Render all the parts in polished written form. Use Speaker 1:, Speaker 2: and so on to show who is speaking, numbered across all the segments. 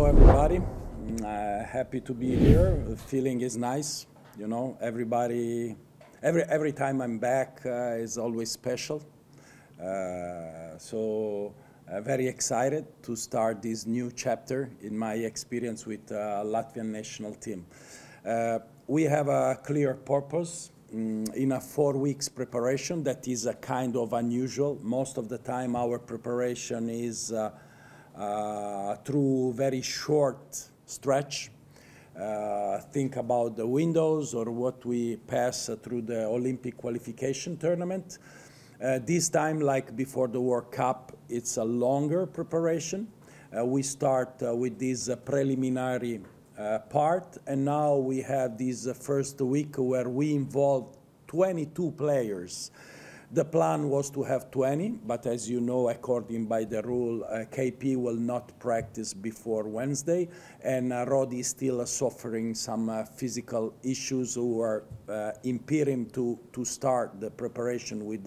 Speaker 1: everybody. Happy to be here. The feeling is nice. You know, everybody, every time I'm back is always special. Very excited to start this new chapter in my experience with Latvian national team. We have a clear purpose in a 4 weeks preparation that is a kind of unusual. Most of the time our preparation is through very short stretch. Think about the windows or what we pass through the Olympic qualification tournament. This time, like before the World Cup, it's a longer preparation. We start with this preliminary part, and now we have this first week where we involve 22 players. The plan was to have 20, but as you know, according by the rule, KP will not practice before Wednesday, and Rodi is still suffering some physical issues who are impeding him to start the preparation with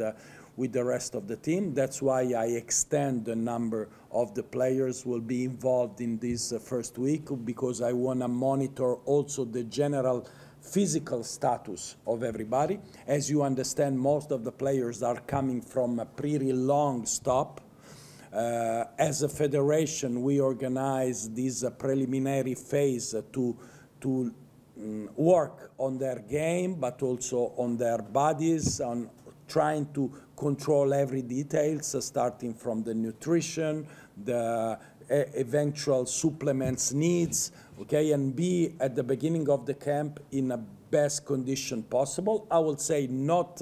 Speaker 1: the rest of the team. That's why I extend the number of the players will be involved in this first week, because I want to monitor also the general physical status of everybody. As you understand, most of the players are coming from a pretty long stop. As a federation, we organize this preliminary phase to work on their game, but also on their bodies, on trying to control every details, starting from the nutrition, the eventual supplements needs, okay, and be at the beginning of the camp in a best condition possible. I would say not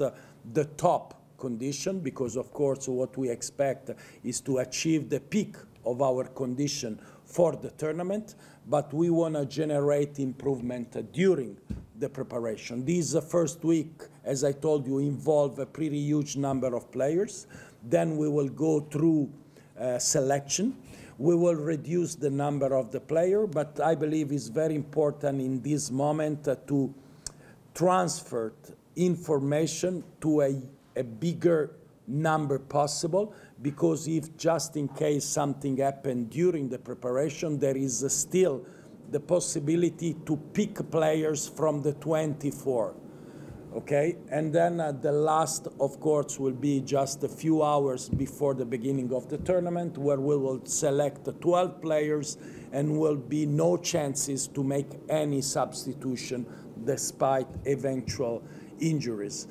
Speaker 1: the top condition, because of course what we expect is to achieve the peak of our condition for the tournament, but we want to generate improvement during the preparation. This first week, as I told you, involve a pretty huge number of players. Then we will go through selection. We will reduce the number of the player, but I believe it's very important in this moment to transfer information to a bigger number possible, because if just in case something happened during the preparation, there is still the possibility to pick players from the 24. Okay, and then the last, of course, will be just a few hours before the beginning of the tournament, where we will select 12 players and will be no chances to make any substitution despite eventual injuries.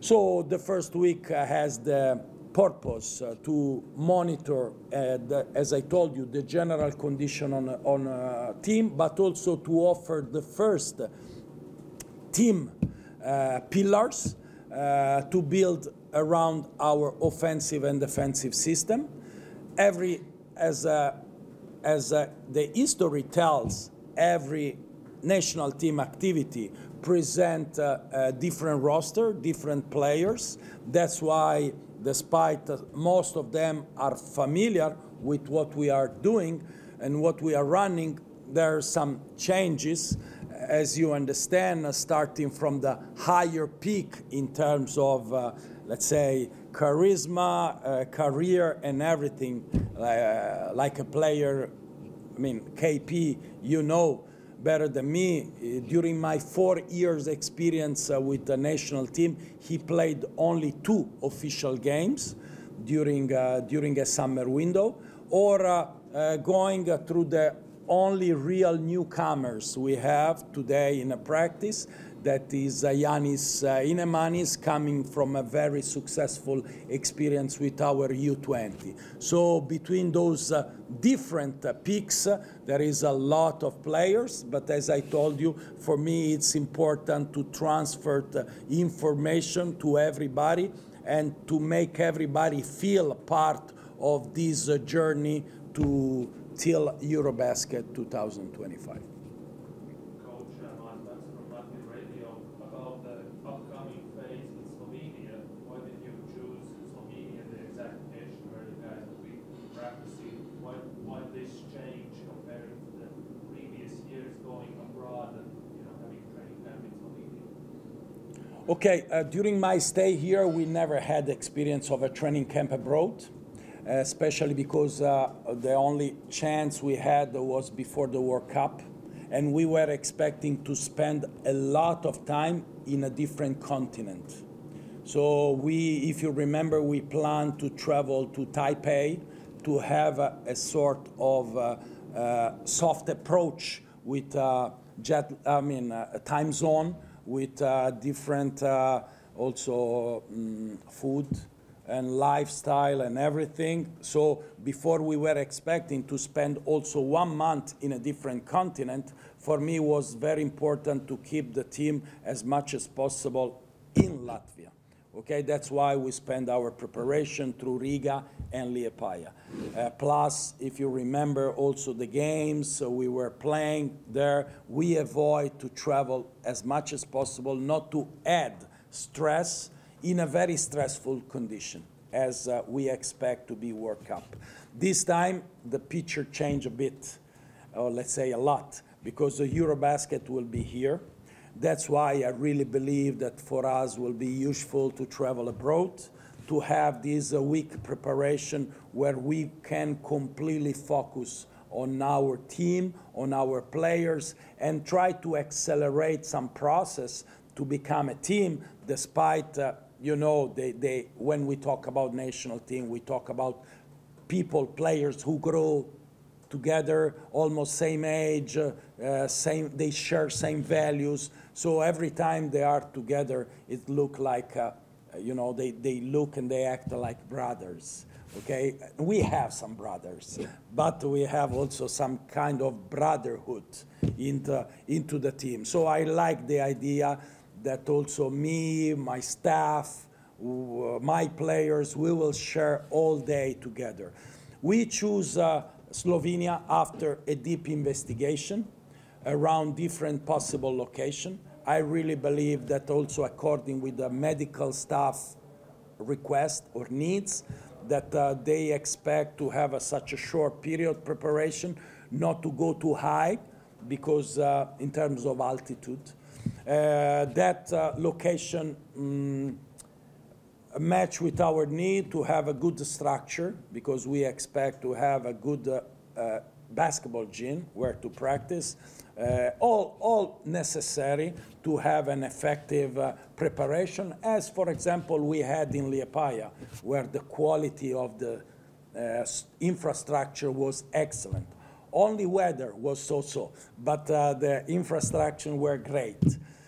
Speaker 1: So the first week has the purpose to monitor, as I told you, the general condition on a team, but also to offer the first team pillars to build around our offensive and defensive system. As the history tells, every national team activity present a different roster, different players. That's why, despite most of them are familiar with what we are doing and what we are running, there are some changes, as you understand, starting from the higher peak in terms of, let's say, charisma, career, and everything, like a player. I mean, KP, you know better than me. During my 4 years experience with the national team, he played only 2 official games during a summer window, or going through the only real newcomers we have today in a practice, that is Yanis Inemanis, coming from a very successful experience with our U20. So between those different peaks, there is a lot of players, but as I told you, for me it's important to transfer the information to everybody and to make everybody feel part of this journey till Eurobasket 2025.
Speaker 2: Coach, I'm from Latvia Radio about the upcoming phase in Slovenia. Why did you choose Slovenia, the exact location where you guys will be practicing? Why this change compared to the previous years going abroad and having training camp in Slovenia?
Speaker 1: Okay, during my stay here, we never had experience of a training camp abroad. especially because the only chance we had was before the World Cup, and we were expecting to spend a lot of time in a different continent. So if you remember, we planned to travel to Taipei to have a sort of soft approach with a time zone, with different also food and lifestyle and everything. So before we were expecting to spend also 1 month in a different continent, for me it was very important to keep the team as much as possible in Latvia. Okay, that's why we spend our preparation through Rīgā and Liepāja. Plus, if you remember also the games, so we were playing there, we avoid to travel as much as possible, not to add stress in a very stressful condition, as we expect to be World Cup. This time, the picture changed a bit, or let's say a lot, because the Eurobasket will be here. That's why I really believe that for us will be useful to travel abroad, to have this week preparation where we can completely focus on our team, on our players, and try to accelerate some process to become a team, despite, you know, when we talk about national team, we talk about people, players who grow together, almost same age, they share same values. So every time they are together, it look like, you know, they look and they act like brothers, okay? We have some brothers, but we have also some kind of brotherhood into the team. So I like the idea that also me, my staff, my players, we will share all day together. We choose Slovenia after a deep investigation around different possible locations. I really believe that also according with the medical staff request or needs, that they expect to have such a short period preparation, not to go too high, because in terms of altitude, that location match with our need to have a good structure, because we expect to have a good basketball gym where to practice, all necessary to have an effective preparation, as for example we had in Liepāja, where the quality of the infrastructure was excellent. Only weather was so-so, but the infrastructure were great.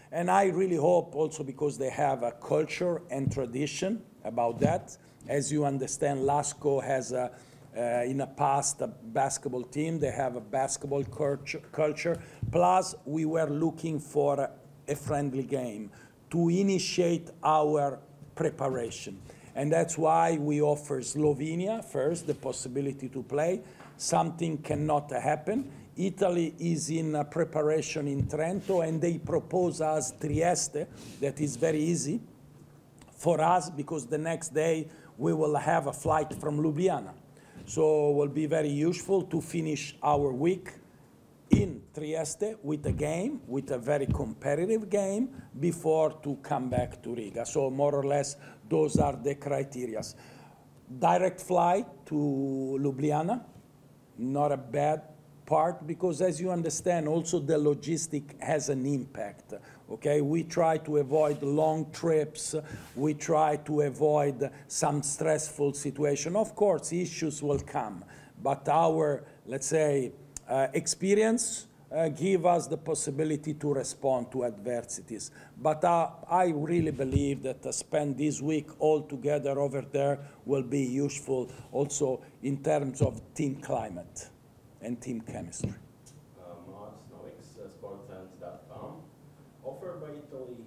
Speaker 1: And I really hope also, because they have a culture and tradition about that. As you understand, Lasko has in the past a basketball team. They have a basketball culture. Plus, we were looking for a friendly game to initiate our preparation. And that's why we offer Slovenia first the possibility to play. Something cannot happen. Italy is in preparation in Trento, and they propose us Trieste. That is very easy for us, because the next day we will have a flight from Ljubljana. So it will be very useful to finish our week in Trieste with a game, with a very competitive game, before to come back to Riga. So more or less, those are the criteria. Direct flight to Ljubljana, not a bad part, because as you understand, also the logistic has an impact. Okay, we try to avoid long trips. We try to avoid some stressful situation. Of course, issues will come, but our, let's say, experience give us the possibility to respond to adversities. But I really believe that spend this week all together over there will be useful also in terms of team climate and team chemistry.
Speaker 3: Notiks, Sporta Studija, offered by Italy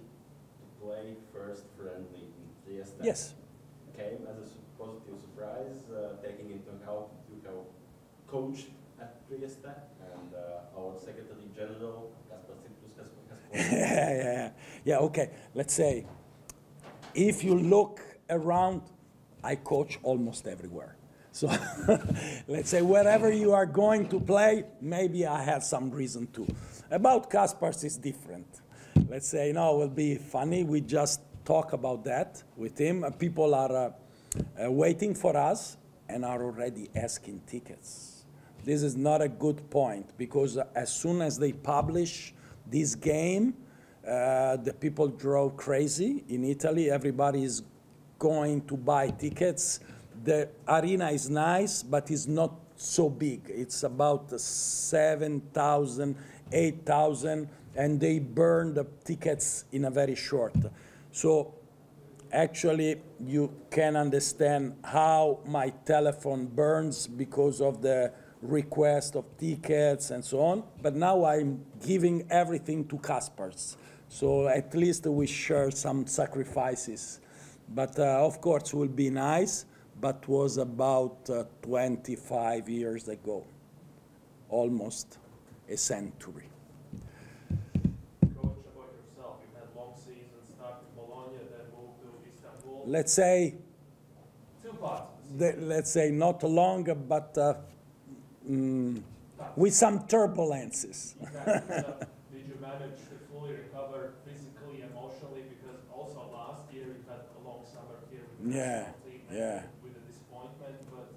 Speaker 3: to play first friendly in Trieste.
Speaker 1: Yes.
Speaker 3: Came as a positive surprise, taking into account you have coached at Trieste, and our Secretary General, has
Speaker 1: Yeah, okay. Let's say, if you look around, I coach almost everywhere. So let's say wherever you are going to play, maybe I have some reason to. About Kaspars is different. Let's say, no, it will be funny. We just talk about that with him. People are waiting for us, and are already asking tickets. This is not a good point, because as soon as they publish this game, the people drove crazy in Italy. Everybody is going to buy tickets. The arena is nice, but it's not so big. It's about 7,000, 8,000, and they burn the tickets in a very short. So actually, you can understand how my telephone burns because of the request of tickets and so on. But now I'm giving everything to Kaspers. So at least we share some sacrifices. But of course, it will be nice, but was about 25 years ago, almost a century.
Speaker 2: Coach, about yourself, you had long seasons, started in Bologna, then moved to Istanbul.
Speaker 1: Let's say,
Speaker 2: Two parts.
Speaker 1: let's say not long, but with some turbulences.
Speaker 2: Exactly. So did you manage to fully recover physically, emotionally? Because also last year you had a long summer here with the national team,
Speaker 1: yeah.
Speaker 2: with a disappointment. But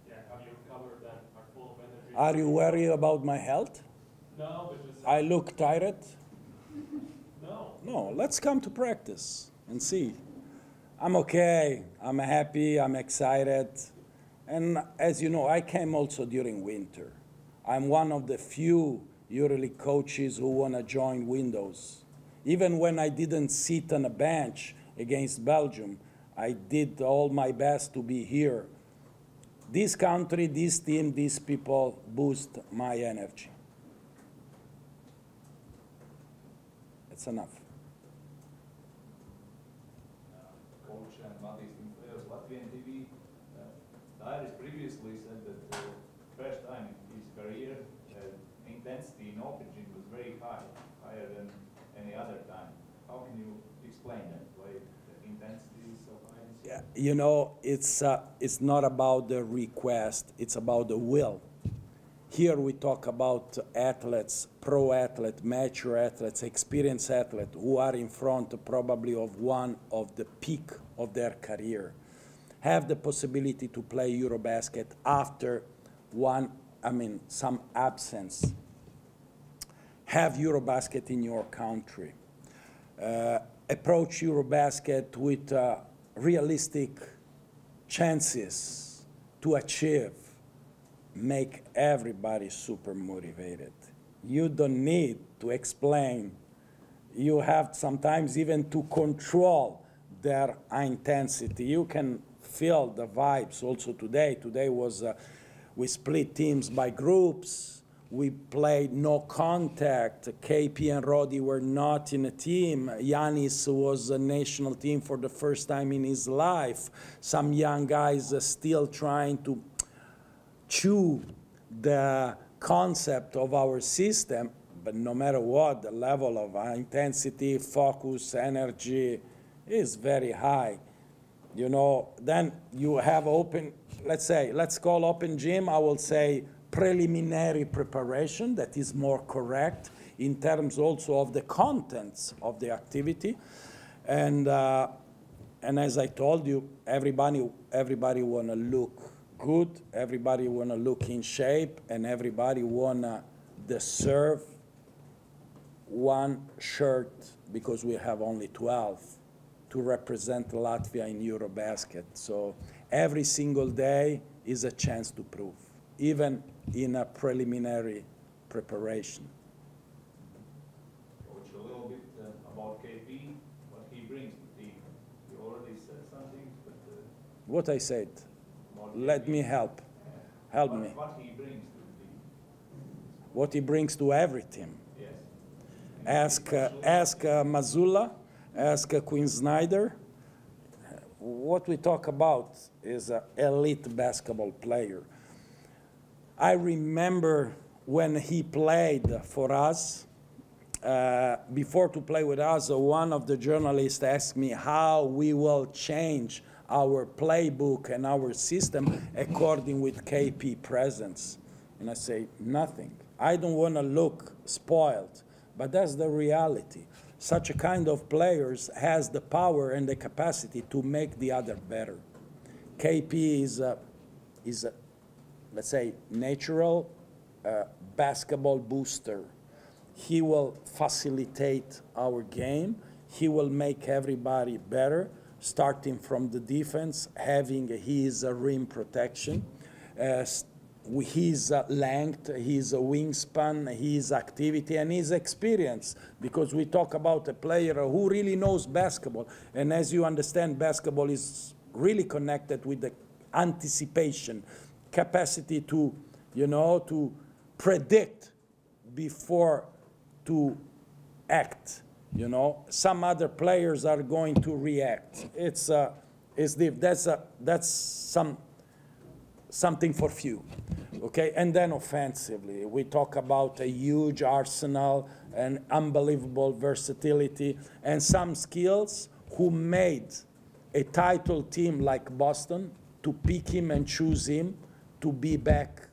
Speaker 2: yeah, have you recovered and are full of energy?
Speaker 1: Are you worried about my health?
Speaker 2: No, but just
Speaker 1: I look tired?
Speaker 2: no.
Speaker 1: No, let's come to practice and see. I'm okay, I'm happy, I'm excited. And as you know, I came also during winter. I'm one of the few EuroLeague coaches who want to join windows. Even when I didn't sit on a bench against Belgium, I did all my best to be here. This country, this team, these people boost my energy. It's enough.
Speaker 4: Coach and Matis players, Latvian TV. Dairis previously said that first time in his career, intensity in open gym was very high, higher than any other time. How can you explain that? Why the intensity is so high?
Speaker 1: Yeah, you know, it's not about the request, it's about the will. Here we talk about athletes, pro athletes, mature athletes, experienced athletes who are in front probably of one of the peak of their career. Have the possibility to play Eurobasket after some absence. Have Eurobasket in your country. Approach Eurobasket with realistic chances to achieve. Make everybody super motivated. You don't need to explain. You have sometimes even to control their intensity. You can feel the vibes also today. Today was, we split teams by groups. We played no contact. KP and Rodi were not in a team. Yanis was a national team for the first time in his life. Some young guys are still trying to chew the concept of our system, but no matter what, the level of intensity, focus, energy is very high. You know, then you have open, let's call open gym, I will say preliminary preparation, that is more correct in terms also of the contents of the activity. And as I told you, everybody want to look good, everybody want to look in shape, and everybody want to deserve one shirt, because we have only 12, to represent Latvia in Eurobasket. So every single day is a chance to prove, even in a preliminary preparation.
Speaker 4: Coach, a little bit about KP, what he brings to the team. You already said something, but
Speaker 1: What I said, let me help. Help me.
Speaker 4: What he brings to the team.
Speaker 1: What he brings to every team.
Speaker 4: Yes.
Speaker 1: Ask Mazzulla, ask Quinn Snyder. What we talk about is an elite basketball player. I remember when he played for us, before to play with us, one of the journalists asked me how we will change our playbook and our system according with KP presence. And I say, nothing. I don't want to look spoiled, but that's the reality. Such a kind of players has the power and the capacity to make the other better. KP is a, let's say, natural basketball booster. He will facilitate our game. He will make everybody better, starting from the defense, having his rim protection, his length, his wingspan, his activity, and his experience. Because we talk about a player who really knows basketball. And as you understand, basketball is really connected with the anticipation, capacity to, to predict before to act. Some other players are going to react. That's something for few. Okay, and then offensively, we talk about a huge arsenal and unbelievable versatility and some skills who made a title team like Boston to pick him and choose him to be back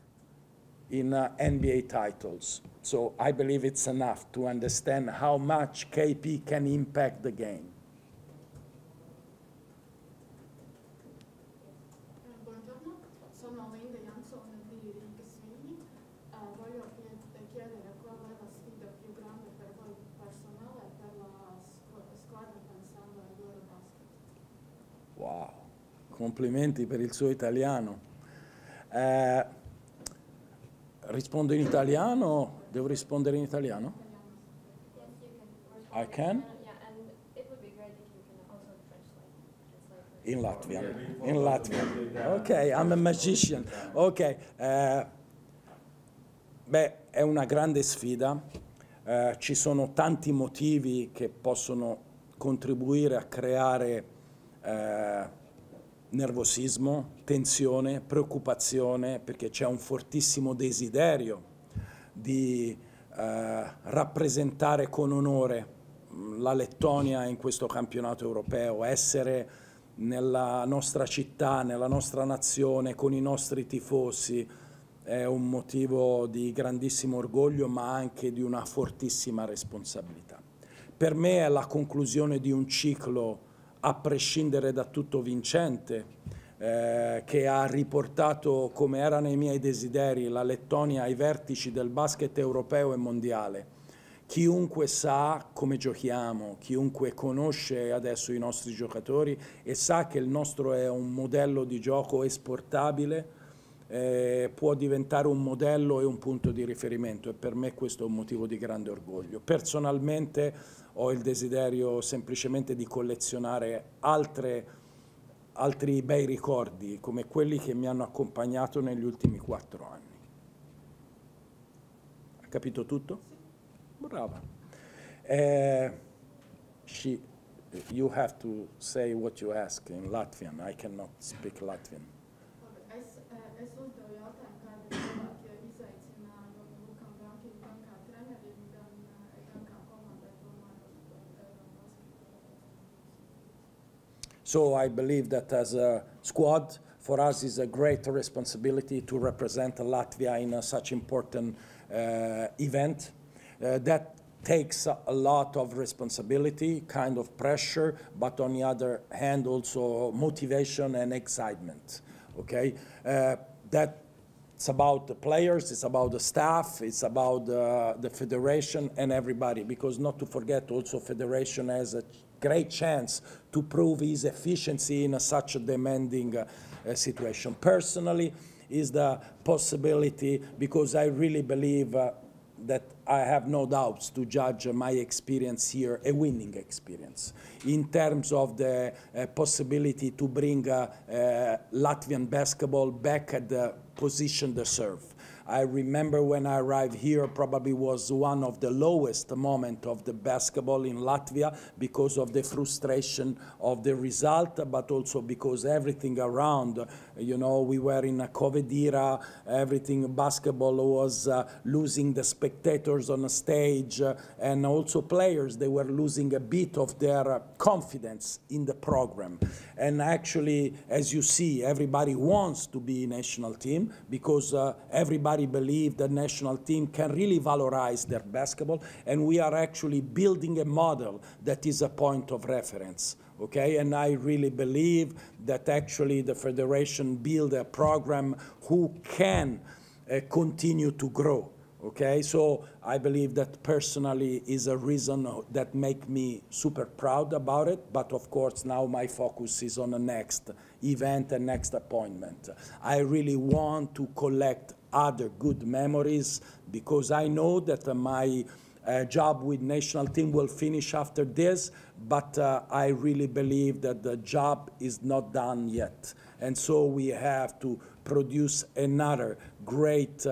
Speaker 1: in NBA titles. So I believe it's enough to understand how much KP can impact the game.
Speaker 5: Buongiorno, sono Linda Jansson di Rīgas. Voglio chiedere qual è la sfida più grande per voi personale e per la squadra pensando all'Eurobasket.
Speaker 1: Wow, complimenti per il suo italiano. Rispondo in italiano? Devo rispondere in italiano? I can?
Speaker 6: Yeah, and it would be great if you can also translate.
Speaker 1: In Latvian. In Latvian. Ok, I'm a magician. Ok. Beh, è una grande sfida. Ci sono tanti motivi che possono contribuire a creare nervosismo, tensione, preoccupazione, perché c'è un fortissimo desiderio di rappresentare con onore la Lettonia in questo campionato europeo, essere nella nostra città, nella nostra nazione, con i nostri tifosi, è un motivo di grandissimo orgoglio, ma anche di una fortissima responsabilità. Per me è la conclusione di un ciclo, a prescindere da tutto vincente, che ha riportato, come era nei miei desideri, la Lettonia ai vertici del basket europeo e mondiale. Chiunque sa come giochiamo, chiunque conosce adesso i nostri giocatori e sa che il nostro è un modello di gioco esportabile, può diventare un modello e un punto di riferimento, e per me questo è un motivo di grande orgoglio. Personalmente ho il desiderio semplicemente di collezionare altri bei ricordi come quelli che mi hanno accompagnato negli ultimi 4 anni. Ha capito tutto? Brava. You have to say what you ask in Latvian. I cannot speak Latvian.
Speaker 5: Es uzdevu jautājumu, kādi ir lielākie izaicinājumi Lukam Banki gan kā trenerim, gan kā komandai domājot Eiropas.
Speaker 1: So I believe that as a squad, for us is a great responsibility to represent Latvia in such important event. That takes a lot of responsibility, kind of pressure, but on the other hand also motivation and excitement. Okay, that's about the players, it's about the staff, it's about the federation and everybody, because not to forget also federation has a great chance to prove his efficiency in such a demanding situation. Personally, is the possibility, because I really believe that I have no doubts to judge my experience here a winning experience in terms of the possibility to bring Latvian basketball back at the position they serve. I remember when I arrived here, probably was one of the lowest moment of the basketball in Latvia because of the frustration of the result, but also because everything around, you know, we were in a COVID era, everything basketball was losing the spectators on the stage, and also players, they were losing a bit of their confidence in the program. And actually, as you see, everybody wants to be national team because everybody everybody believes the national team can really valorize their basketball, and we are actually building a model that is a point of reference. Okay, and I really believe that actually the federation build a program who can continue to grow. Okay, so I believe that personally is a reason that make me super proud about it. But of course, now my focus is on the next event and next appointment. I really want to collect other good memories because I know that my job with national team will finish after this, but I really believe that the job is not done yet. And so we have to produce another great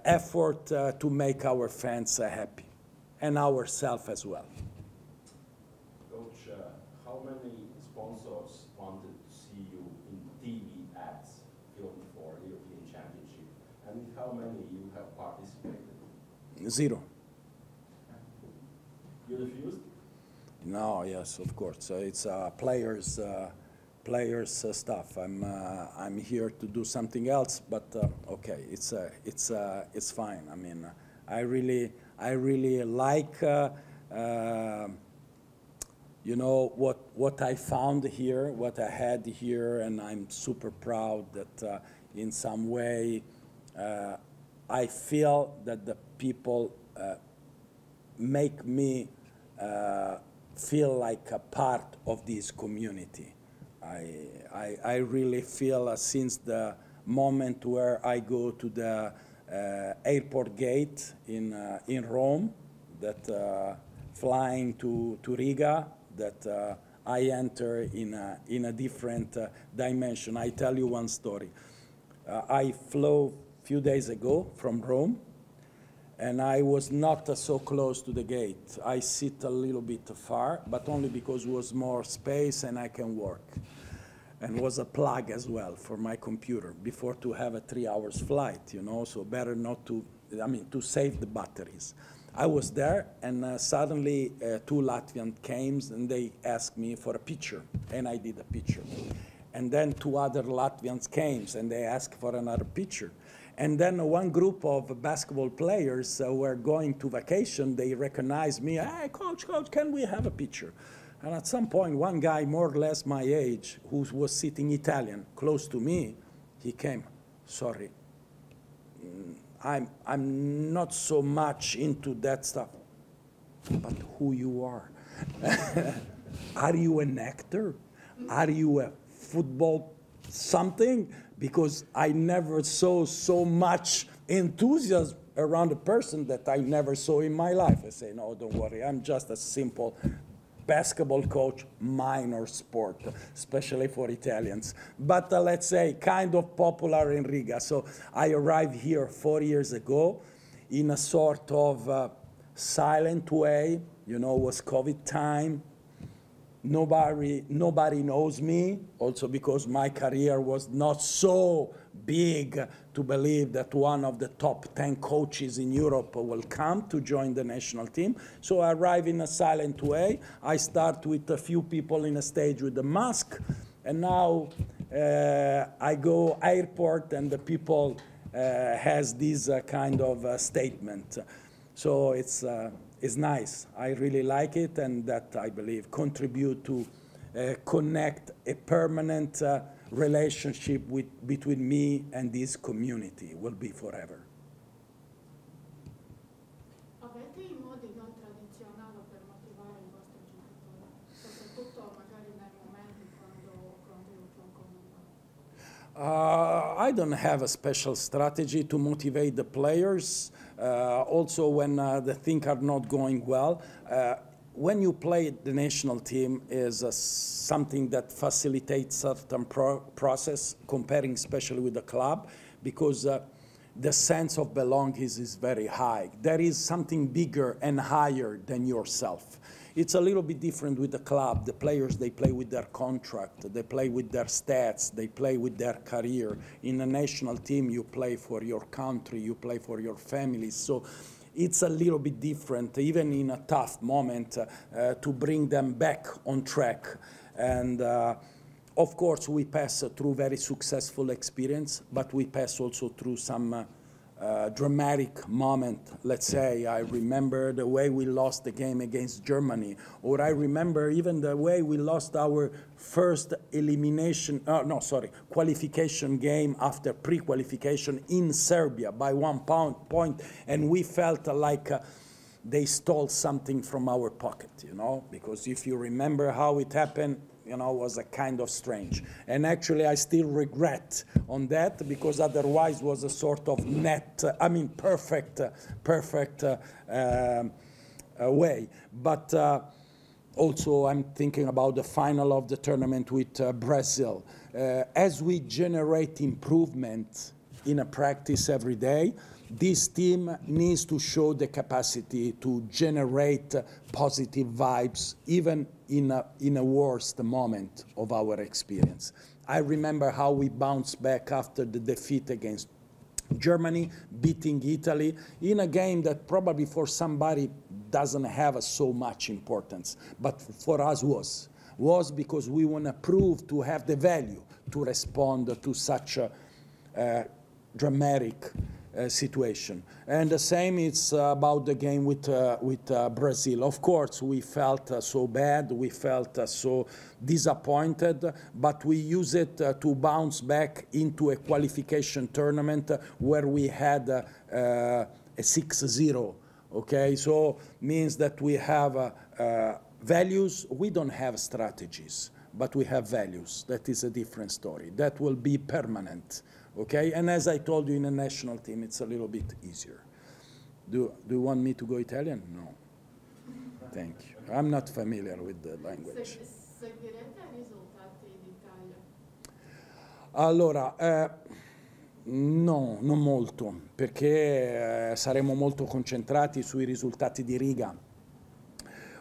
Speaker 1: effort to make our fans happy, and ourselves as well.
Speaker 3: Coach, how many sponsors wanted to see you in TV ads filmed for European Championship, and how many you have participated?
Speaker 1: 0.
Speaker 3: You refused?
Speaker 1: No, yes, of course. It's players stuff. I'm here to do something else, but okay, it's fine. I mean, I really like you know what I found here, what I had here, and I'm super proud that in some way I feel that the people make me feel like a part of this community. I really feel since the moment where I go to the airport gate in Rome, that flying to Rīgā, that I enter in a different dimension. I tell you one story. I flew a few days ago from Rome, and I was not so close to the gate. I sit a little bit far, but only because it was more space and I can work. And was a plug as well for my computer before to have a 3 hours flight, you know, so better not to, to save the batteries. I was there, and suddenly 2 Latvians came and they asked me for a picture, and I did a picture. And then 2 other Latvians came and they asked for another picture. And then one group of basketball players were going to vacation. They recognized me. Hey, coach, can we have a picture? And at some point, one guy more or less my age, who was sitting Italian close to me, he came. Sorry, I'm not so much into that stuff. But who you are? Are you an actor? Are you a football something? Because I never saw so much enthusiasm around a person that I never saw in my life. I say, no, don't worry, I'm just a simple basketball coach, minor sport, especially for Italians. But let's say kind of popular in Riga. So I arrived here 4 years ago in a sort of silent way. You know, it was COVID time. Nobody knows me, also because my career was not so big to believe that one of the top 10 coaches in Europe will come to join the national team. So I arrive in a silent way. I start with a few people in a stage with a mask, and now I go airport and the people has this kind of statement. So it's nice. I really like it, and that, I believe, contribute to connect a permanent relationship between me and this community. Will be forever.
Speaker 5: Avete i modi non tradizionali per motivare i vostri giocatori, soprattutto magari nei momenti quando il gioco non va?
Speaker 1: I don't have a special strategy to motivate the players. Also, when the things are not going well, when you play the national team is something that facilitates certain process, comparing especially with the club, because the sense of belonging is very high. There is something bigger and higher than yourself. It's a little bit different with the club. The players, they play with their contract, they play with their stats, they play with their career. In a national team, you play for your country, you play for your family. So it's a little bit different, even in a tough moment, to bring them back on track. And of course, we pass through very successful experience, but we pass also through some dramatic moment. Let's say I remember the way we lost the game against Germany, or I remember even the way we lost our first qualification game after pre-qualification in Serbia by 1 point, and we felt like they stole something from our pocket, you know, because if you remember how it happened, you know, was a kind of strange. And actually, I still regret on that, because otherwise was a sort of perfect way. But also, I'm thinking about the final of the tournament with Brazil. As we generate improvement in a practice every day, this team needs to show the capacity to generate positive vibes, even in a worst moment of our experience. I remember how we bounced back after the defeat against Germany, beating Italy in a game that probably for somebody doesn't have so much importance, but for us was because we want to prove to have the value to respond to such a dramatic situation. And the same is about the game with Brazil. Of course, we felt so bad, we felt so disappointed, but we use it to bounce back into a qualification tournament where we had a 6-0. Okay, so means that we have values. We don't have strategies, but we have values. That is a different story. That will be permanent. Okay, and as I told you, in a national team, it's a little bit easier. Do you want me to go Italian? No. Thank you. I'm not familiar with the language.
Speaker 5: Seguirete i risultati d'Italia?
Speaker 1: Allora, no, non molto, perché saremo molto concentrati sui risultati di Riga.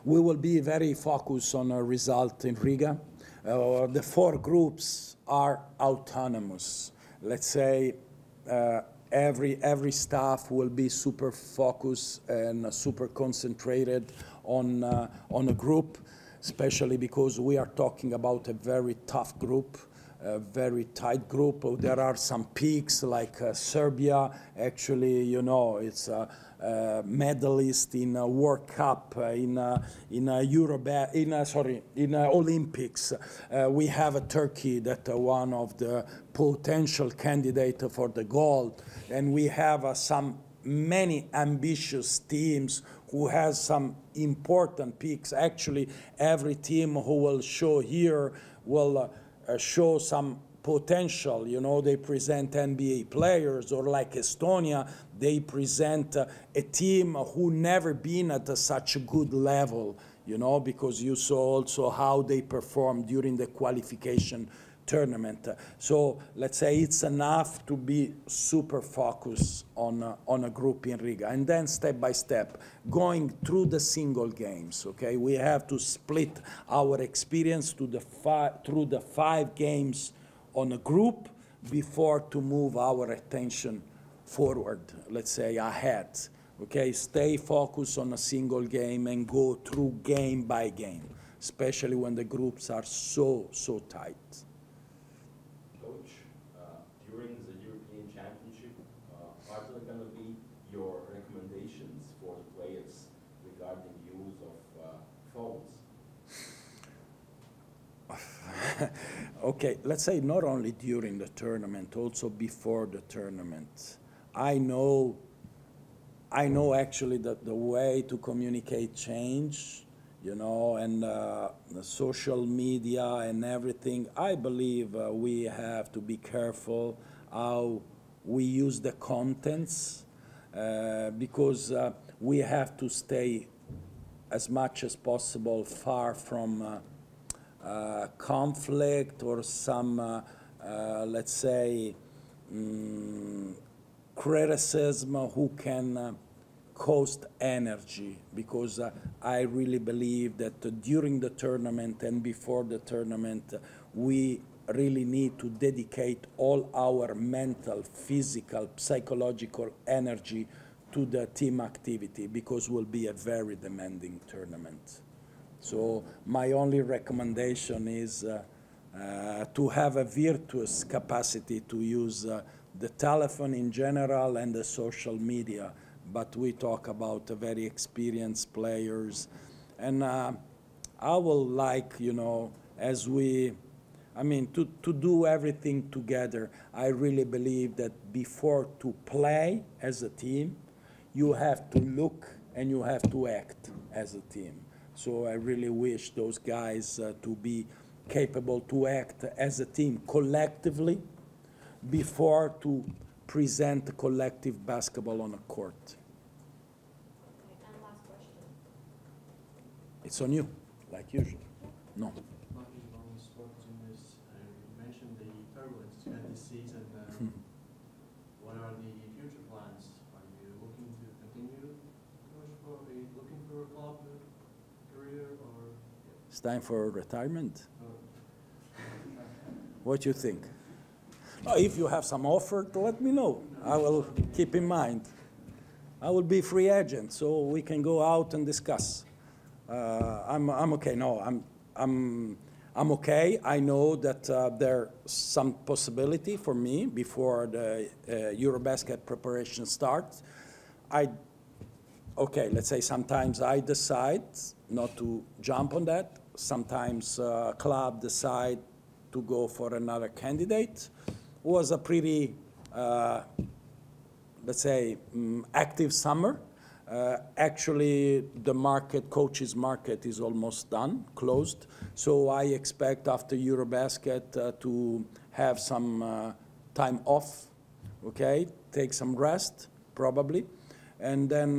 Speaker 1: We will be very focused on a result in Riga. The 4 groups are autonomous. Let's say every staff will be super focused and super concentrated on a group, especially because we are talking about a very tough group, a very tight group. There are some peaks like Serbia. Actually, you know, it's a medalist in a World Cup, in Olympics. We have a Turkey that one of the potential candidate for the gold, and we have many ambitious teams who has some important peaks. Actually, every team who will show here will show some potential. You know, they present NBA players, or like Estonia, they present a team who never been at such a good level, you know, because you saw also how they performed during the qualification tournament. So let's say it's enough to be super focused on a group in Riga, and then step by step going through the single games. Okay, we have to split our experience through the 5 games on a group before to move our attention forward, let's say ahead. Okay, stay focused on a single game and go through game by game, especially when the groups are so tight.
Speaker 3: Coach, during the European Championship, are there going to be your recommendations for the players regarding use of phones?
Speaker 1: Okay, let's say not only during the tournament, also before the tournament. I know actually that the way to communicate change, you know, and the social media and everything. I believe we have to be careful how we use the contents, because we have to stay as much as possible far from conflict or some, let's say, criticism who can cost energy, because I really believe that during the tournament and before the tournament, we really need to dedicate all our mental, physical, psychological energy to the team activity, because it will be a very demanding tournament. So my only recommendation is to have a virtuous capacity to use the telephone in general and the social media, but we talk about very experienced players. And I will like, you know, as we, I mean, to do everything together. I really believe that before to play as a team, you have to look and you have to act as a team. So I really wish those guys to be capable to act as a team collectively before to present collective basketball on a court.
Speaker 6: Okay, and last question.
Speaker 1: It's on you, like usual. No.
Speaker 7: Talking about sports in this, you mentioned the turbulence you had this season. What are the future plans? Are you looking to continue coach, or are you looking for a club career, or?
Speaker 1: It's time for retirement. What do you think? Oh, if you have some offer, let me know. I will keep in mind. I will be free agent, so we can go out and discuss. I'm okay. No, I'm okay. I know that there's some possibility for me before the Eurobasket preparation starts. Okay, let's say sometimes I decide not to jump on that. Sometimes club decide to go for another candidate. Was a pretty, let's say, active summer. Actually, the coaches market is almost done, closed. So I expect after Eurobasket to have some time off, okay? Take some rest, probably. And then,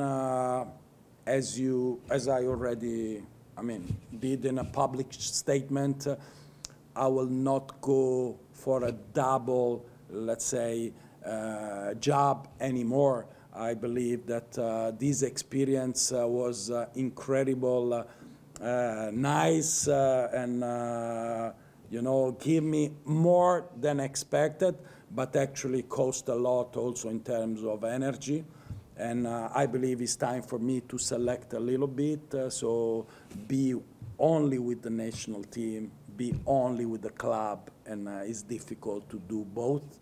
Speaker 1: as I already, did in a public statement, I will not go for a double, let's say, job anymore. I believe that this experience was incredible, nice, and give me more than expected, but actually cost a lot also in terms of energy. And I believe it's time for me to select a little bit, so be only with the national team, be only with the club, and it's difficult to do both.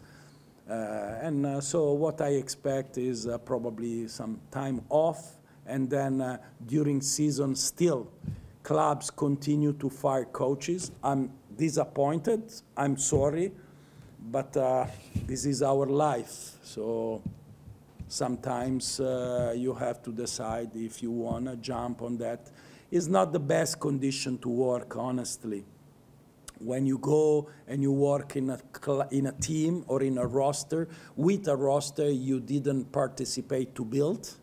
Speaker 1: So what I expect is probably some time off, and then during season still, clubs continue to fire coaches. I'm disappointed, I'm sorry, but this is our life. So sometimes you have to decide if you want to jump on that. It's not the best condition to work, honestly. When you go and you work in a team or in a roster, with a roster you didn't participate to build,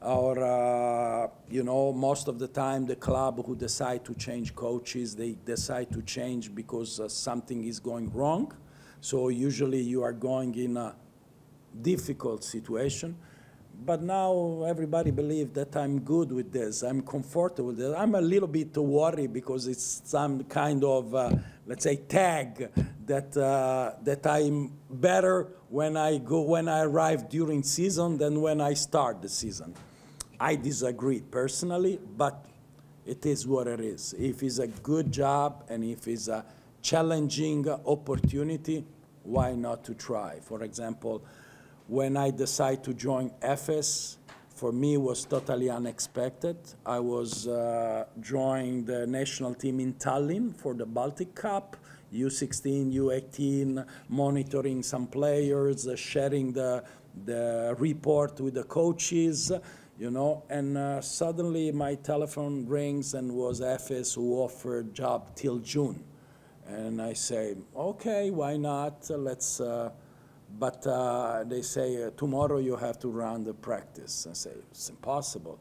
Speaker 1: or most of the time the club who decide to change coaches, they decide to change because something is going wrong. So usually you are going in a difficult situation. But now everybody believes that I'm good with this. I'm comfortable with this. I'm a little bit worried because it's some kind of, let's say, tag that I'm better when I arrive during season than when I start the season. I disagree personally, but it is what it is. If it's a good job and if it's a challenging opportunity, why not to try? For example, when I decided to join FS, for me was totally unexpected. I was joining the national team in Tallinn for the Baltic Cup, U16, U18, monitoring some players, sharing the report with the coaches, and suddenly my telephone rings and was FS who offered job till June. And I say, okay, why not? Let's. But they say, tomorrow you have to run the practice. I say, it's impossible.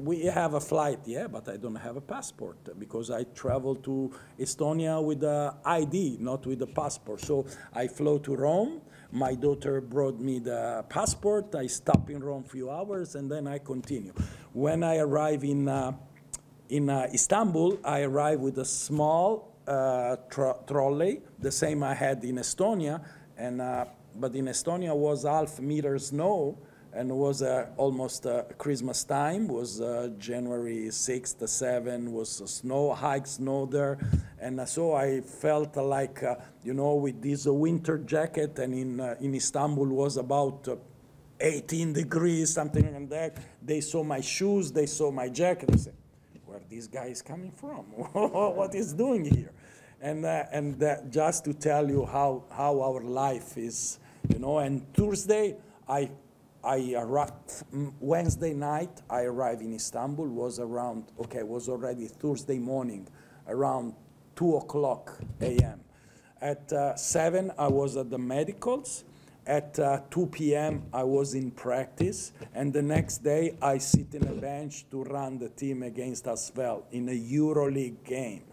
Speaker 1: We have a flight. Yeah, but I don't have a passport because I travel to Estonia with the ID, not with the passport. So I flew to Rome. My daughter brought me the passport. I stop in Rome a few hours, and then I continue. When I arrive in Istanbul, I arrive with a small trolley, the same I had in Estonia. But in Estonia was half meter snow, and it was almost Christmas time, was January 6th, 7th, was high snow there. And so I felt like, you know, with this winter jacket, and in Istanbul was about 18 degrees, something like that. They saw my shoes, they saw my jacket, they said, where this guy is coming from? What is doing here? And just to tell you how our life is, you know. And Thursday, I arrived, Wednesday night, I arrived in Istanbul, was already Thursday morning, around 2:00 a.m. At 7, I was at the medicals. At 2 p.m., I was in practice. And the next day, I sit in a bench to run the team against Asvel in a EuroLeague game.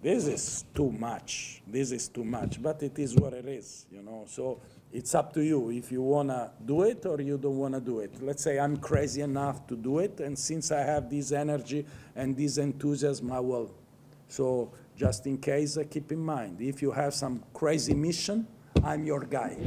Speaker 1: This is too much. This is too much, but it is what it is, you know. So it's up to you if you want to do it or you don't want to do it. Let's say I'm crazy enough to do it, and since I have this energy and this enthusiasm, I will. So just in case, keep in mind, if you have some crazy mission, I'm your guy.